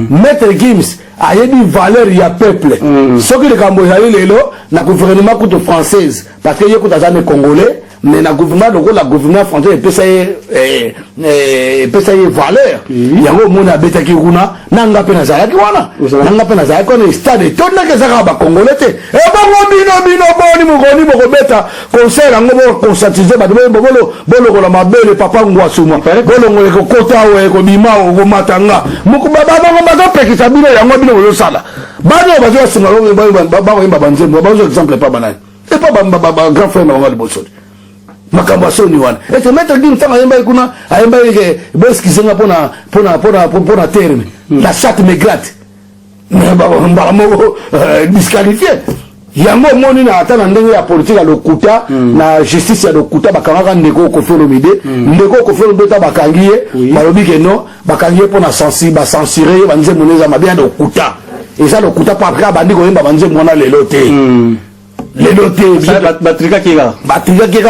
maître Gims ayebi valeur ya peuple soki likambo ezali lelo na gouvernement kutu française parce que ye kutu azali congolais mais na gouvernement donc la gouvernement français peut ça valeur yango mona betaki kuna nanga pe nazalaki wana nanga pe nazalaki wana stade tonna ke zaka ba congolais te e bongo bino boni mugoni moko beta conseil yango bo conscientiser ba bolo ko la mabele papa ngwasuma bolo ngole ko kota we ko bima ko matanga muku baba ba pekisa bino yango bino yo sala bano ba zo singa lo ba banzembo ba zo exemple pas banal et pas ba grand frère na liboso makambo soni wana ete mettre dim tanga yemba kuna ayemba ke boski zenga pona terme la chatte me gratte mais ba mo disqualifié yango moni na ata na ndenge ya politique ya lokuta na justice ya lokuta bakanga ndeko ko Olomide ndeko ko Olomide ta bakangiye balobi ke non bakangiye pona censurer banze moneza mabia lokuta et ça lokuta pa après bandi ko yemba banze mona lelote lelote batrika kira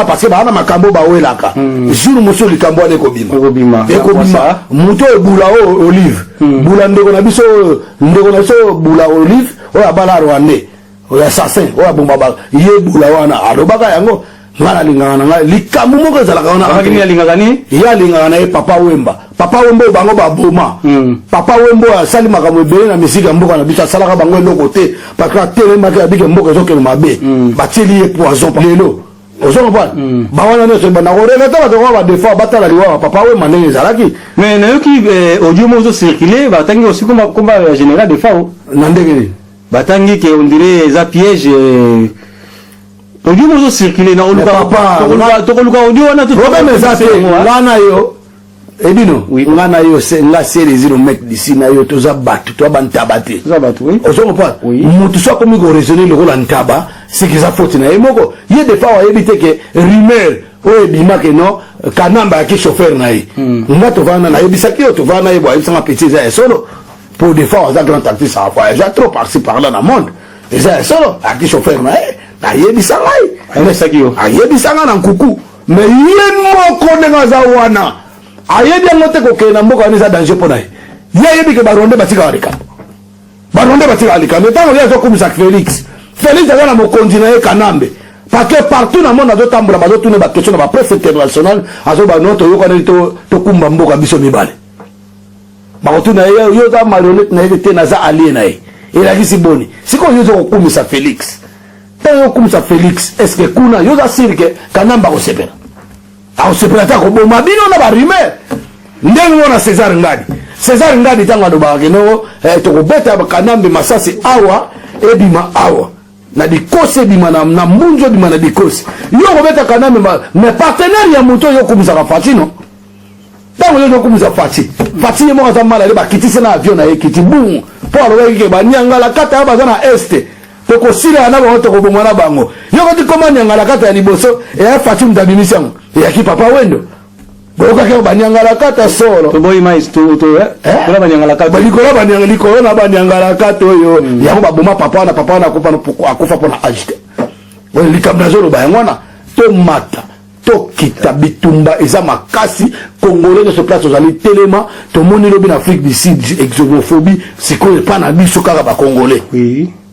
parce que bana makambo bawelaka jour moso likambo ale ko bima muto ebula olive bula ndeko na biso bula olive o abala rwande o assassin o abomba ba yebula wana alobaka yango ngana lingana nga likambo moko ezalaka wana akini lingana ni ya lingana na papa wemba bango ba boma papa wembo asali makambo ebele na misika mboka na biso asalaka bango eloko te parce que telemaka abike mboka ezokende mabe batieli ye poison lelo ozomba bawana nyonso bana korela ta bato ba defa batala liwa papa wemba ndenge ezalaki mais nayoki audio mozo circuler batangi aussi comme général de fao na ndenge batangi que on dirait za piège audio mozo circuler na oluka audio wana tout problème ezate ngana yo ebino ngana yo nga serezi no mec d'ici na yo toza batu to bantaba te toza batu oui ozongo pas mutu so komi ko raisonner le rôle ntaba c'est que ça faute na emoko ye de fois wa ebite que rumeur o ebima que non kanamba ki chauffeur na ye nga to vana na ebisa ki to vana ye bo ebisa petit za solo pour des fois za grand artiste à fois j'ai trop par-ci par-là dans le monde et ça solo a ki chauffeur na ye na yebisa ngai ayebisaki yo ayebisa nga na nkuku mais ye moko ndenga za wana ayebi yango te kokende na mboka wana eza danger mpo na ye ye ayebi ke baronde batikaka likambo ntango ye azokumisa félix aza na mokonzi na ye kanambe parce que partout na monde azotambola bazotuna baquestion na bapresse international azobano toyokaneli tokumba mboka biso mibale bakotuna ye yo oza marionnette na ye te naza alie na ye elakisi boni sikoyo yo ozokokumisa félix ntango yokumisa félix estce kuna yo oza siri ke kanambe akosepela ta koboma bino na barumer ndenge wana César Ngadi ntango alobaka keno tokobeta kanambe masasi awa ebima awa na dikosi ebima na mbunzu ebima na dikosi yo kobeta kanambe mais partenaire ya moto yo okumisaka Faci no ntango yo okumisa Faci ye moko aza malade bakitisi na avion na ye kiti bum mpo alobaki ke banyangala kata ya baza na este tokosila na bango tokoboma na bango yokoti koma nyangala kata ya liboso eya Faci mutu abimisi yango eyaki papa wendo bokaki banyangala kata solo toboyi mais tola banyangala kata likolo na banyangala kata oyo yango baboma papa wana akufa mpona agite oyo likambo nazoloba yango wana tomata tokita bitumba eza makasi congolais nyonso place ozali telema tomoni lobi na Afrique du Sud exomophobie sikoyo epa na biso kaka bacongolais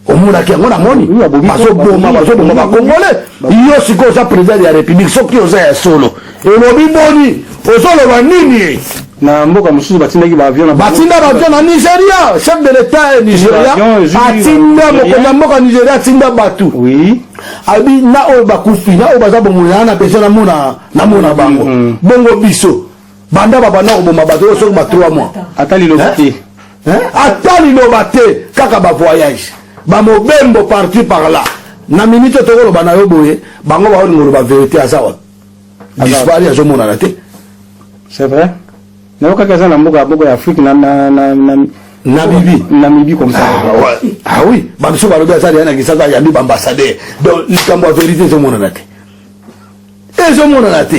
omonaki yango namoni bazoboma bacongolais yo sikoyo oza président ya république soki oza ya solo elobi boni ozoloba nini na mboka mosusu batindaki baavion na Nigeria chef de l'état ya Nigeria atinda mokonzi ya mboka Nigeria atinda bato abi na oyo bakufi na oyo baza bomona na pesa namona bango bongo biso banda babanda koboma bato oyo soki ba 3 mois ata liloba te kaka bavoyage bamobembo parti par là na minute tokoloba na yo boye bango baolinga loba vérité azawa dispari azomonana te c'est vrai nayoka kaza na mboka ya Afrique Namibie comme ça ah oui babiso balobi azali yana kisasa yambi ambassadeur donc likambo ya vérité ezomonana te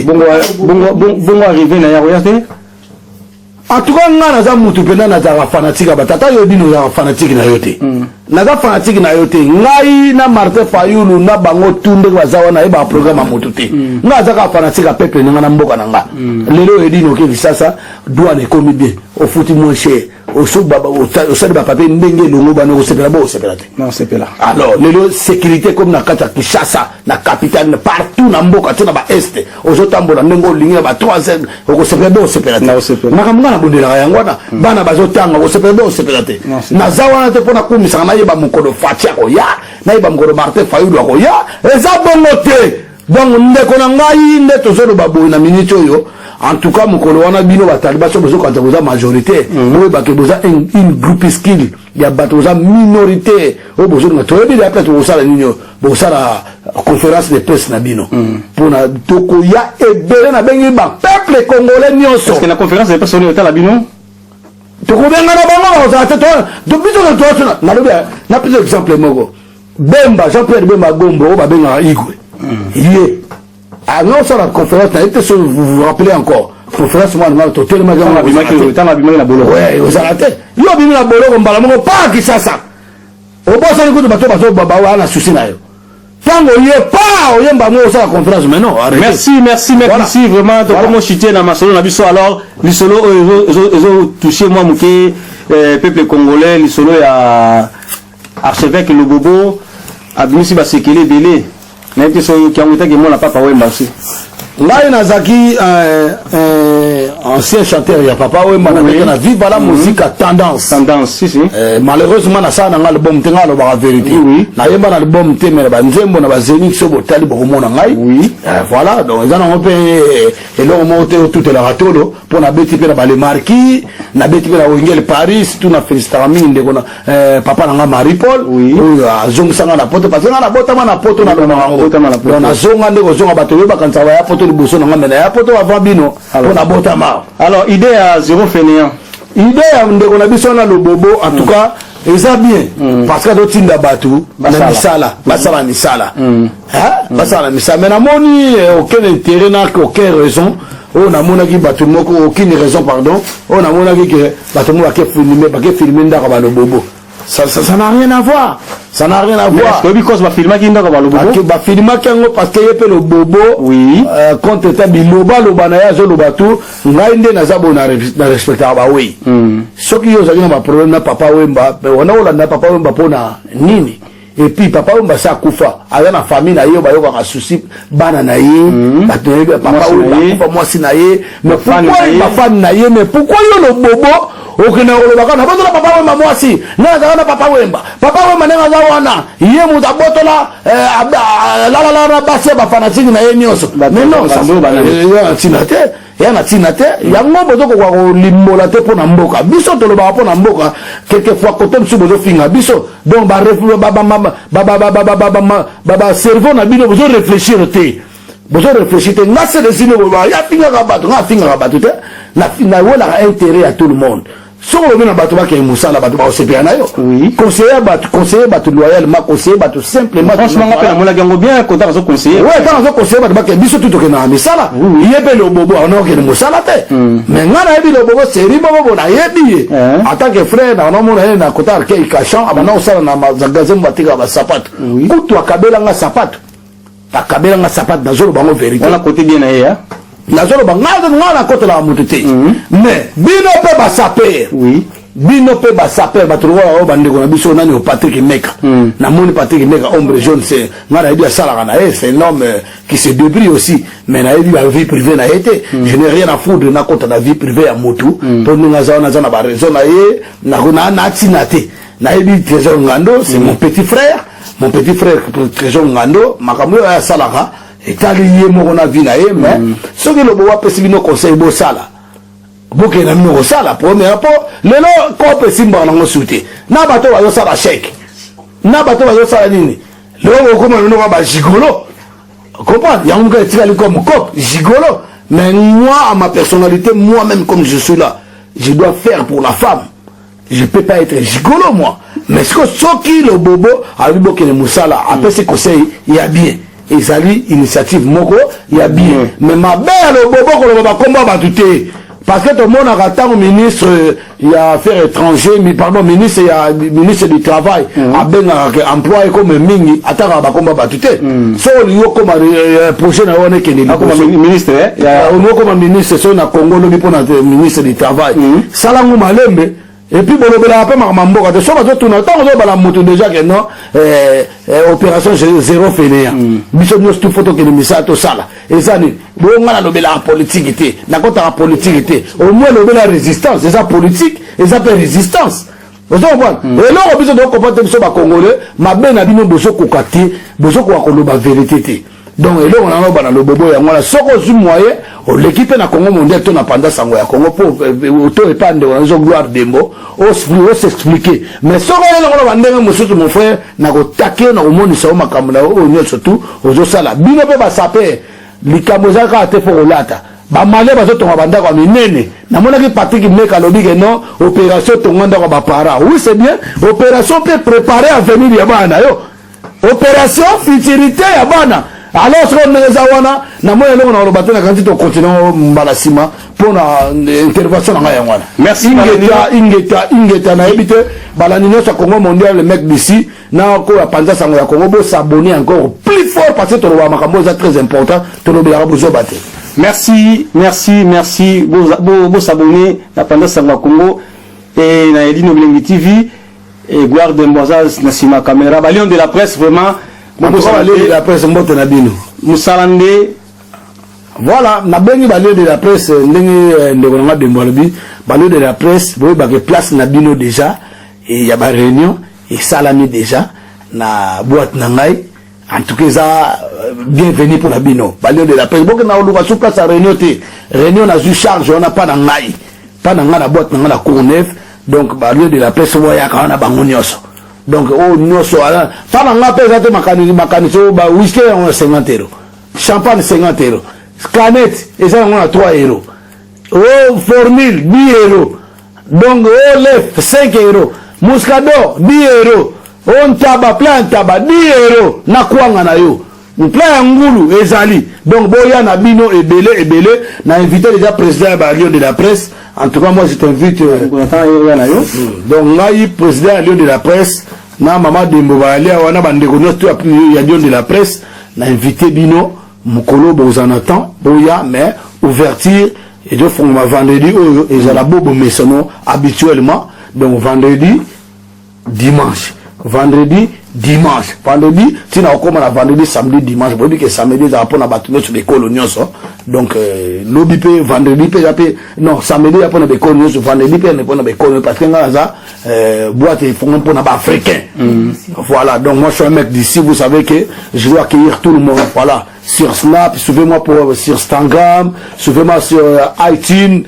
bongo arrivé na yakoya te en tout cas nga naza mutu mpena nazalaka fanatique batata yo bino ozalaka fanatique na yo te naza fanatique na yo te ngai na Martin Fayulu na bango tu ndenge baza wana ye baprogramme ya motu te nga azaka fanatique ya peuple ninga na mboka na nga lelo edino okevi sasa douane ekomi bien ofuti moins cher au ba papier ndenge longo ba no sepela bo sepela te. Non, sepela. Alors, les sécurité comme na kata Kinshasa, na capitale partout na mboka tuna ba est. Ozotambola ndengo lingi ba 3 au sepela bo sepela te. Makamanga na bondela yangwana bana bazotanga au sepela bo sepela te. Na zawana te pona kumisa na yeba mukolo fatia ko ya, na yeba mukolo Martin Fayulu ko ya, eza bongo te. Donc ndeko na ngai nde tozolo baboy na minute oyo. En tout cas, mon colonel Bino Bataliba, sur besoin quand vous avez majorité, vous avez besoin une groupuscule, il y a besoin minorité, au besoin de tout le monde, après tout ça, la conférence de presse na Bino. Pour na Tokoya et Bélé na bengi ba peuple congolais nyonso. Est-ce que la conférence de presse on est à la Bino? Tokobenga na bango, ça te toi, depuis ton toi, na lobe, na plus exemple mogo. Bemba, Jean-Pierre Bemba Gombo, ba benga Igwe. Il y est. Ah non, ça la conférence, vous vous rappelez encore. Conférence, moi, je suis tellement grand. Ouais, vous arrêtez. Yo, bimi la bolo, comme balamongo, pas qui ça. Au bout, ça, l'écoute, bateau, baba, on a souci, là. Tango, il est pas, on y a ça la conférence, mais non, arrêtez. Merci, merci, vraiment, donc, comment chiter dans ma solo, na biso, alors, les solo, ils ont touché, moi, mouké, peuple congolais, les solo, à archevêque, le bobo, à Bimisi, Basekele, Bélé. Mais qui sont qui ont été qui m'ont la papa Wemba aussi. Là Nazaki ancien chanteur il y a papa Wemba na vie la musique à tendance si malheureusement na ça na album tenga lo ba vérité na yemba na album te mais ba nzembo na ba zeni so botali bo mona ngai voilà donc ils ont peu et leur monter toute la ratolo pour na beti pe na ba le marquis na beti pe na Wengel Paris tout na félicitations de kona papa na Marie Paul azong sanga na poto parce que na botama na poto na botama na poto na zonga ndeko zonga bato ba kanza ya poto liboso na ngame na ya poto avant bino pour na botama. Alors idée à zéro fainéant, idée à ndeko na biso na le bobo en tout cas eza bien parce que do tinda batu na misala basala misala basala misala mais na moni aucun intérêt na aucune raison on a monaki batu moko aucune raison pardon on a monaki que batu mo ba filmer ndaka ba le bobo. Ça n'a rien à voir. Ça n'a rien à voir. Est-ce que because va filmer qui ndaka ba le bobo? Va filmer qui parce que yepé le bobo. Oui. Contre ta biloba lo banaya zo lo batu ngai nde na zabo na respecter ba oui. Ce qui yo zaki na problème na papa Wemba, on a olanda papa Wemba pona nini. Et puis papa Wemba sa kufa, ala na famille na yo ba yo ka souci bana na ye, papa Wemba kufa moi si na ye, mais pourquoi ma femme na ye, mais pourquoi yo le bobo? Okina olobaka na botola papa Wemba mwasi na za na papa Wemba nenga za wana ye muta botola la base ba fanatique na ye nyonso mais non ça ya tinate ya na tinate ya ngobo zoko kwa limbola te pona mboka biso toloba pona mboka quelquefois côté msu bozo finga biso donc ba cerveau na bino bozo réfléchir te bozo réfléchir te na se dessiner ba ya finga ka batu te na wala intérêt à tout le monde. Si on revient à Batouba qui est Moussa, la Batouba au CPNAyo, conseiller Batou loyalement, conseiller Batou simplement. Franchement, on a bien quand on a conseillé. Ouais, quand on a conseillé Batouba qui est biso tout au Kena Misala, il y a le bobo, on a aucun Moussa la tête. Mais non, il y a le bobo, c'est ribobo, on a yébi. En tant que frère, on a mon aîné à côté de Kachan, on a ça dans ma gazem batiga à sapat. Koutou à Kabela na sapat. À Kabela na sapat, dans le bango vérité. On a côté bien ailleurs. Nazolo bangala côté la mutete mais bino pe ba saper bino pe ba saper ba trouva o bande ko na biso nani o Patrick Meka na moni Patrick Meka ombre jaune c'est ngana idi sala kana c'est un homme qui se débrouille aussi mais na idi la vie privée na été je n'ai rien à foutre na côté la vie privée à motu pour nous na ba raison na ye na tinate na idi Trésor Ngando c'est mon petit frère Trésor Ngando makambo ya salaka et t'as lié mon vie mais ce que le bois peut s'y conseil beau sala bouquet n'a mis au sala premier rapport le lot qu'on peut s'y m'en sauter n'a bateau à sala chèque n'a bateau à sala nini le haut comme le nom va gigolo comprendre il y a un gars tiré comme cop gigolo mais moi à ma personnalité moi-même comme je suis là je dois faire pour la femme je peux pas être gigolo moi mais ce qui le bobo a eu beaucoup de moussala après ces conseils il y a bien et ça lui initiative moko il y a bien mais ma belle le bobo ko le ba combat batuté parce que tout le monde a raté ministre il y a affaires étrangères mais pardon ministre il y a ministre du travail a ben employé comme mingi ataka ba combat batuté so liyo comme projet na one ke ni comme ministre on comme ministre so na Congo no bi pona ministre du travail salangu malembe et puis bolobela pe makamamboka te so bazotuna ntango ozobala moto déjà ke non opération zéro fainéant biso nyonso tu foto kende misala tosala eza nini bonga nalobelaka politique te nakotaka politique te au moins lobela résistance eza politique eza mpe résistance ozomona eloko biso tokopa te biso bacongolais mabe na bino bozokoka te bozokoka koloba vérité te donc eloko nango bana lobobo yango wana soko ozwi moyen oleki mpe na congo mondial to na panda sango ya congo mpo to epa ndeko na biso gloire dembo osexpliquer mais soko elongo na bandenge mosusu mon frère nakotake na komonisa o makambo na oyo nyonso tu ozosala bino mpe basape likambo eza kaka te mpo kolata bamale bazotonga bandako ya minene namonaki Patrick Meka alobi ke non opération tonga ndako ya bapara oui c'est bien opération mpe préparer avenir ya bana yo opération futurité ya bana alors ce qu'on a wana na moyo eloko na oloba te na kanti to continuer mbala sima pona intervention na ngai wana merci ingeta na ebite balani nyonso Congo mondial le mec d'ici na ko ya panza sango ya Congo bo s'abonner encore plus fort parce que to lo makambo za très important to lo bela bozo baté merci bo s'abonner na panza sango ya Congo et na Edino Bilengi TV et gloire de Mboza na sima caméra balion de la presse vraiment de la presse mbote na bino musalande voilà na bengi balio de la presse ndenge ndeko na de mbolobi balio de la presse boy ba ke place na bino déjà et il y a ba réunion et salami déjà na boîte na ngai en tout cas ça bienvenue pour la bino balio de la presse boke na oluka sous place à réunion na ju charge on a pas na ngai pas na ngai na boîte na ngai na Courneuve donc balio de la presse voya ka na bango nyonso donc oh nyonso ala fana nga pesa te makani so ba whisky on 50 €, champagne 50 €, canette eza on a 3 €, oh formule 10 €, donc oh lait 5 €, muscador 10 €, on taba plein taba 10 € na kwanga na yo plein ngulu ezali donc boya na bino ebele na invité déjà président ba Lion de la presse. En tout cas, moi, je t'invite. Donc, là, il président à Lion de la presse. Na maman de Mbobalia, on a bandé il y a Lion de la presse. Na invité Bino, Mukolo, Bozanatan, Boya, mais ouverture. Et je fais ma vendredi, et j'ai la bobo maison habituellement. Donc, vendredi, dimanche. Vendredi, tu n'as comme la vendredi, samedi, dimanche. Vous dites que samedi, ça va pour la bâtiment sur les coloniaux. Donc, l'obip, vendredi, non, samedi, il y a des coloniaux, vendredi, il y a des coloniaux, parce que ça, boîte, il faut pour les Africains. Voilà, donc moi, je suis un mec d'ici, vous savez que je dois accueillir tout le monde. Voilà, sur Snap, suivez-moi sur Instagram, suivez-moi sur iTunes,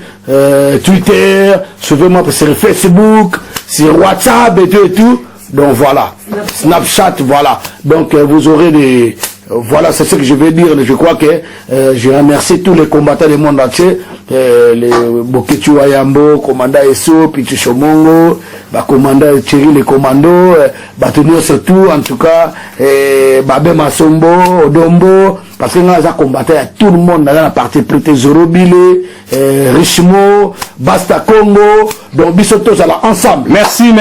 Twitter, suivez-moi sur Facebook, sur WhatsApp et tout. Donc voilà, Snapchat, voilà. Donc vous aurez des... voilà, c'est ce que je vais dire. Je crois que je remercie tous les combattants du monde entier. Les Boketu Wayambo, commandant Esso, Pichu Shomongo, commandant Thierry les commandos, tenir surtout, en tout cas, Babé Masombo, Odombo, parce que nous avons combattu à tout le monde dans la partie prêtée Zorobile, Richemo, Basta Congo, donc Bissotos ensemble. Merci,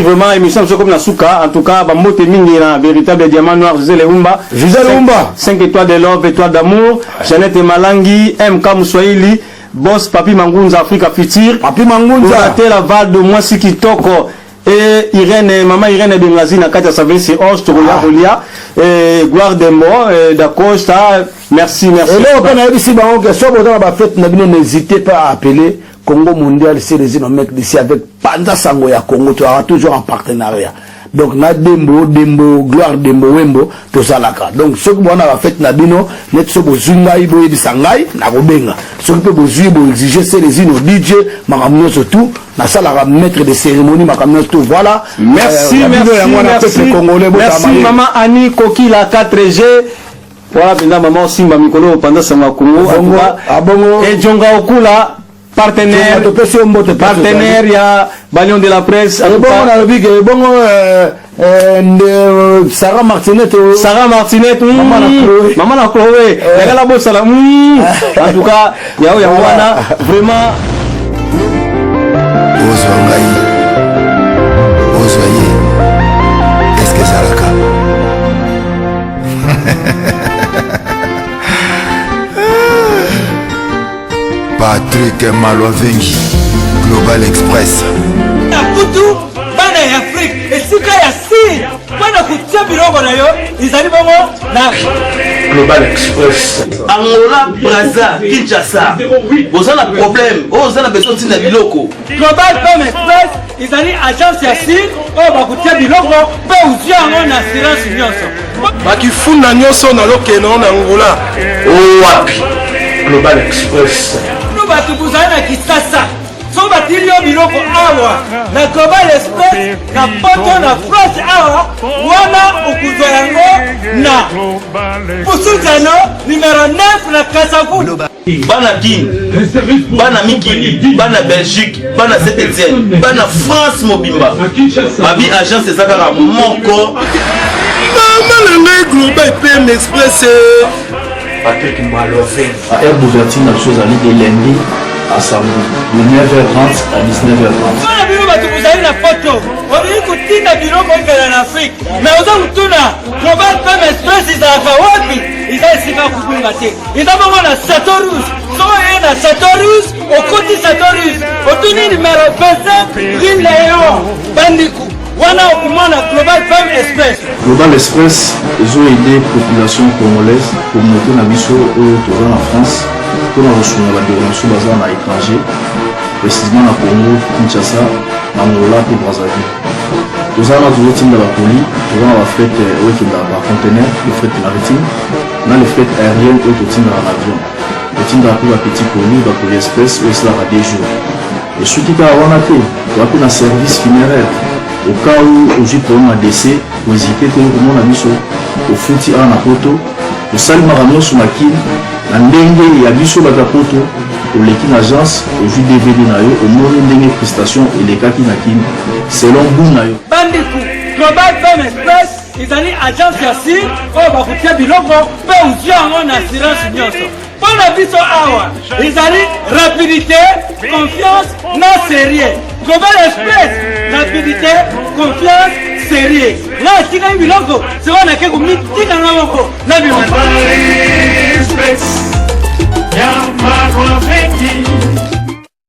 vraiment, émission comme Nasuka, en tout cas, Bamote Mingi, un véritable diamant noir, Gisèle Humba. 5 étoiles de love, étoiles d'amour, Jeannette Malangi, MK Moussoaili, Boss Papi Mangunza, Africa Future, Papi Mangunza, la Val de Mwasi Kitoko, et Irène, maman Irène Bengazina, Katia Savé, c'est Osh, Rolia, et Gloire Dembo, d'Acosta, merci. Et là, on a ici, n'hésitez pas à appeler Congo Mondial, c'est les mecs d'ici avec Panda Sangoya Congo, tu auras toujours un partenariat. Donc na Dembo, Gloire Dembo, Wembo, tout ça là. Donc ce que on a fait Nabino, net so bozunga ibo di sangai na gobenga. Ce que peut exiger c'est les ino DJ, makamno surtout, na sala maître de cérémonie makamno tout. Voilà. Merci maman Annie Koki la 4G. Voilà, bien maman Simba Mikolo pendant sa Congo. Et Djonga Okula. Partenaire, il y a Balion de la presse. Sarah Martinette, maman la Chloé, la bosse à la en tout cas, il y a vraiment. Est-ce que ça la Patrick Malovengi, Global Express. kutu bana ya Afrique esika ya si bana kutia biloko na yo izali bongo na Global Express Angola, Brazza, Kinshasa. Vous avez un problème. Vous avez besoin de biloko. Global Femme Express izali agence ya si oyo bakutia biloko mpe uzwi yango na assurance nyonso bakifunda nyonso nalokende na Angola. Wapi? Global Express no bato bozali na Kisasa so batili yo biloko awa na Global Express na poto na France awa wana okuzwa yango na Pusuzano numero 9 na Kasavu. Bana Guinée, Bana Mikili, Bana Belgique, Bana Saint-Etienne, Bana France Mobimba. Babi agence ezaka moko. Maman Global PM Express. Patrick Malofin à air d'ouverture na chose ali de lundi à samedi de 9h30 à 19h30. Wana bino bato bozali na poto obili kutinda biloko okela na Afrique me oza kutuna Global Femme Express ezalaka wapi eza esika kubunga te eza bongo na Chateau Rouge soko ye na Chateau Rouge okoti Chateau Rouge otuni numero 25 Rue Léon Bandiku wana okumona Global Femme Express. Global Express ont aidé la population congolaise, communauté na biso oyo toza na France pour na resunga ba déronation baza na étranger précisément na Congo, Kinshasa, Angola et Brazzaville. Toza na tozotinda ba colis, toza na ba fret oyo kinda ba conteneur, le fret maritime, na le fret aérien oyo totinda na avion. Totinda pe ba petit colis, ba colis express oyo esalaka 2 jours. Et soki kaka wana te, toza pe na service funéraire. Au cas où aujourd'hui pour un décès, vous hésitez que vous avez mis au fouti à la poto, au salimara sur ma kin, la ndenge ya biso bata poto, au l'équipe agence, au jus DVD na yo, au moni ndenge prestation et les kaki na kin, selon vous na yo. Bandiku, Global Femme Express, izali agence ya si, oyo bakutia biloko, pe uzwi yango na assurance nyonso. Pona biso awa, izali rapidité, confiance, na sérieux. Global Express, rapidité, confiance, sérieux. Là, si vous biloko, c'est on a quelque chose qui est moko. Là, bien.